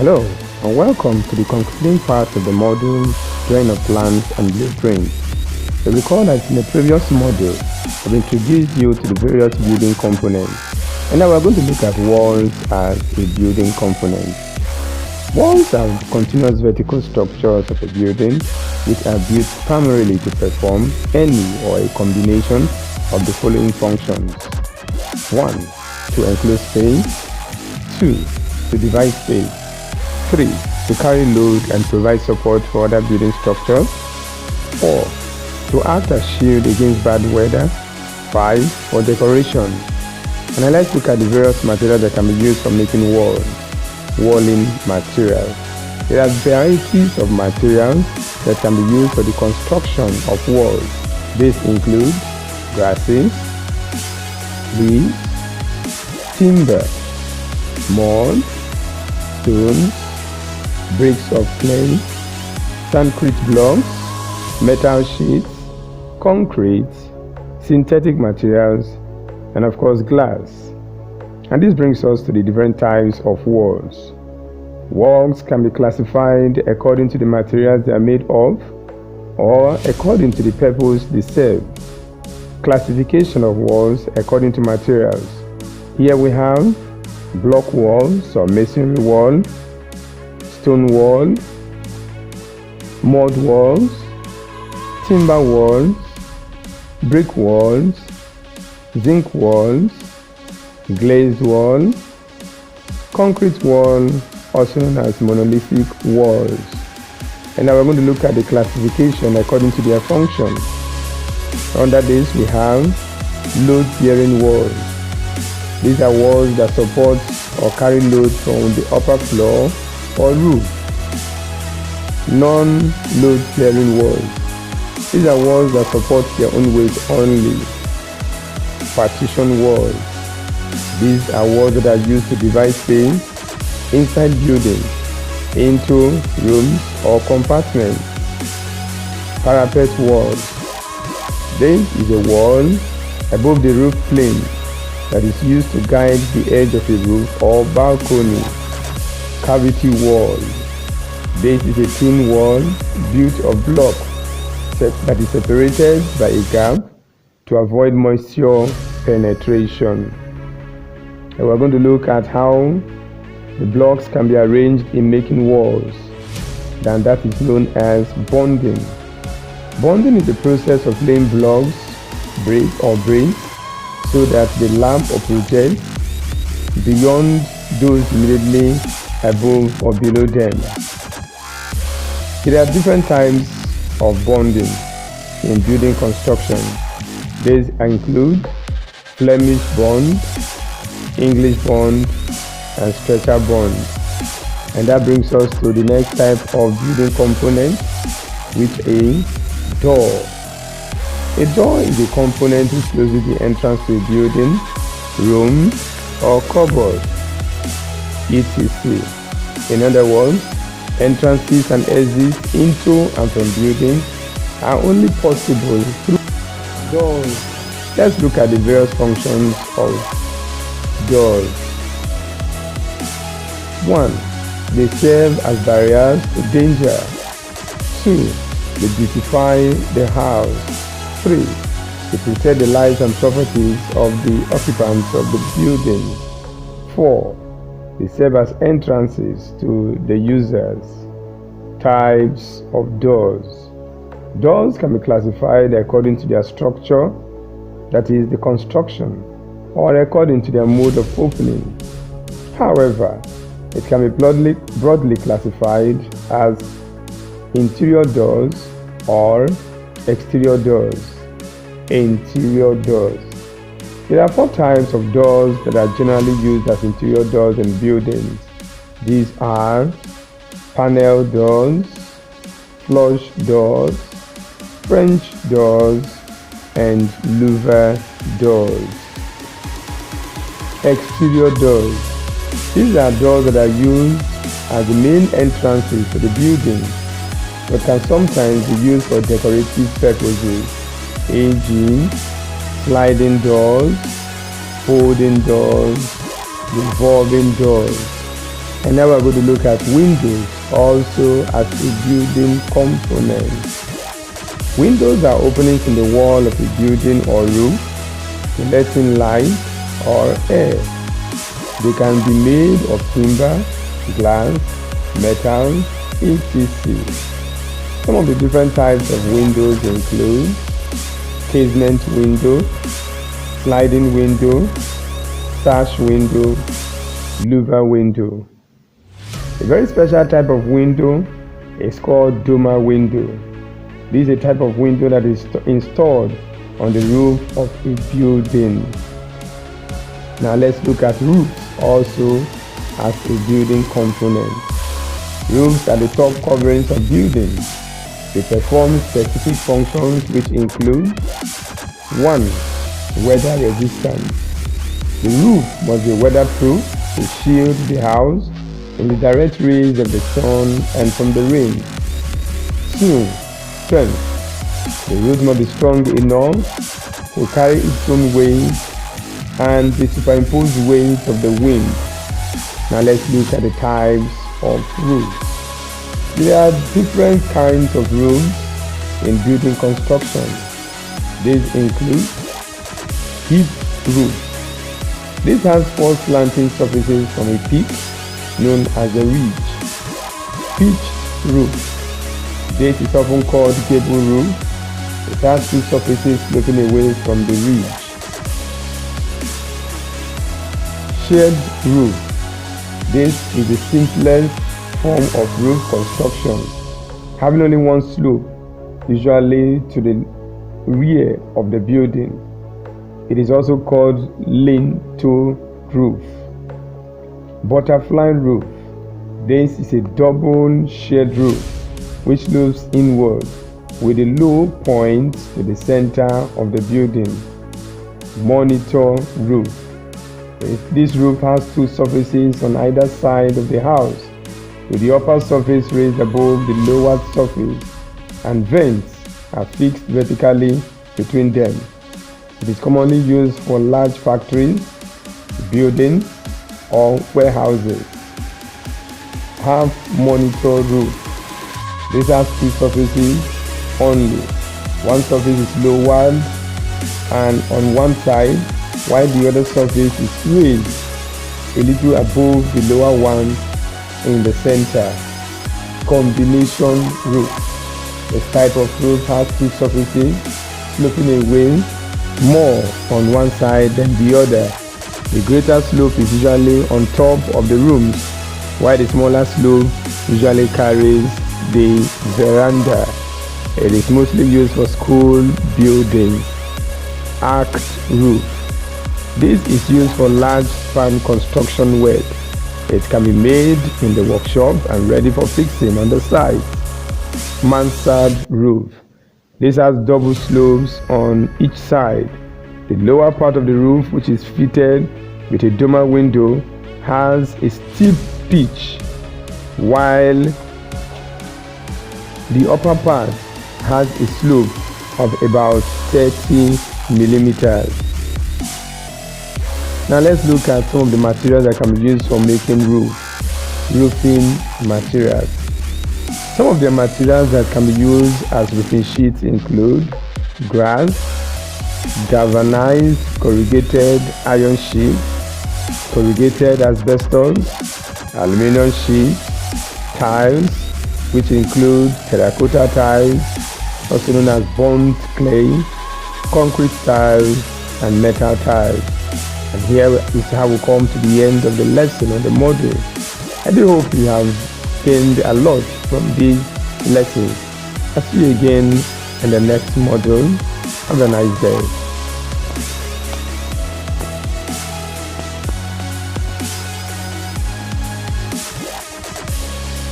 Hello, and welcome to the concluding part of the module Drawing of Plans and Blueprints. You recall that in the previous module, I've introduced you to the various building components, and now we're going to look at walls as a building component. Walls are continuous vertical structures of a building which are built primarily to perform any or a combination of the following functions. 1. To enclose space. 2. To divide space. 3. To carry load and provide support for other building structures. 4. To act as shield against bad weather. 5. For decoration. And now let's look at the various materials that can be used for making walls. Walling materials. There are varieties of materials that can be used for the construction of walls. These include grasses, leaves, timber, mud, stones, bricks of clay, concrete blocks, metal sheets, concrete, synthetic materials, and of course glass. And this brings us to the different types of walls. Walls can be classified according to the materials they are made of or according to the purpose they serve. Classification of walls according to materials. Here we have block walls or masonry wall, stone wall, mud walls, timber walls, brick walls, zinc walls, glazed wall, concrete wall, also known as monolithic walls. And now we're going to look at the classification according to their function. Under this we have load-bearing walls. These are walls that support or carry load from the upper floor or roof. Non-load-bearing walls. These are walls that support their own weight only. Partition walls. These are walls that are used to divide space inside buildings into rooms or compartments. Parapet walls. This is a wall above the roof plane that is used to guide the edge of a roof or balcony. Cavity wall. This is a thin wall built of block that is separated by a gap to avoid moisture penetration. And we're going to look at how the blocks can be arranged in making walls. And that is known as bonding. Bonding is the process of laying blocks, bricks so that the lamp or project beyond those immediately above or below them. There are different types of bonding in building construction. These include Flemish bond, English bond, and stretcher bond. And that brings us to the next type of building component, which is door. A door is a component which closes the entrance to a building, room, or cupboard, etc. In other words, entrances and exits into and from buildings are only possible through doors. Let's look at the various functions of doors. 1. They serve as barriers to danger. 2. They beautify the house. 3. They protect the lives and properties of the occupants of the building. 4. They serve as entrances to the users. Types of doors. Doors can be classified according to their structure, that is the construction, or according to their mode of opening. However, it can be broadly classified as interior doors or exterior doors. Interior doors. There are 4 types of doors that are generally used as interior doors in buildings. These are panel doors, flush doors, French doors, and louver doors. Exterior doors. These are doors that are used as the main entrances to the building, but can sometimes be used for decorative purposes, e.g., sliding doors, folding doors, revolving doors. And now we're going to look at windows also as a building component. Windows are openings in the wall of a building or roof to let in light or air. They can be made of timber, glass, metal, etc. Some of the different types of windows include casement window, sliding window, sash window, louver window. A very special type of window is called dormer window. This is a type of window that is installed on the roof of a building. Now let's look at roofs also as a building component. Roofs are the top coverings of buildings. They perform specific functions which include 1. Weather resistance. The roof must be weatherproof to shield the house from the direct rays of the sun and from the rain. 2. Strength. The roof must be strong enough to carry its own weight and the superimposed weight of the wind. Now let's look at the types of roofs. There are different kinds of roofs in building construction. These include hip roof. This has 4 slanting surfaces from a peak known as a ridge. Pitched roof. This is often called gable roof. It has 2 surfaces sloping away from the ridge. Shared roof. This is the simplest form of roof construction, having only one slope, usually to the rear of the building. It is also called lean-to roof. Butterfly roof. This is a double shared roof which slopes inward with a low point to the center of the building. Monitor roof. This roof has 2 surfaces on either side of the house, with the upper surface raised above the lower surface, and vents are fixed vertically between them. It is commonly used for large factories, buildings, or warehouses. Half monitor roof. This has 2 surfaces only. One surface is lowered and on one side, while the other surface is raised a little above the lower one in the center. Combination roof. This type of roof has 2 surfaces sloping away more on one side than the other. The greater slope is usually on top of the rooms, while the smaller slope usually carries the veranda. It is mostly used for school buildings. Arched roof. This is used for large span construction work. It can be made in the workshop and ready for fixing on the site. Mansard roof. This has double slopes on each side. The lower part of the roof, which is fitted with a dormer window, has a steep pitch, while the upper part has a slope of about 30 millimeters. Now let's look at some of the materials that can be used for making roofing materials. Some of the materials that can be used as roofing sheets include grass, galvanized corrugated iron sheet, corrugated asbestos, aluminum sheet, tiles, which include terracotta tiles, also known as burnt clay, concrete tiles, and metal tiles. And here is how we come to the end of the lesson on the module. I do hope you have gained a lot from these lessons. I'll see you again in the next module. Have a nice day.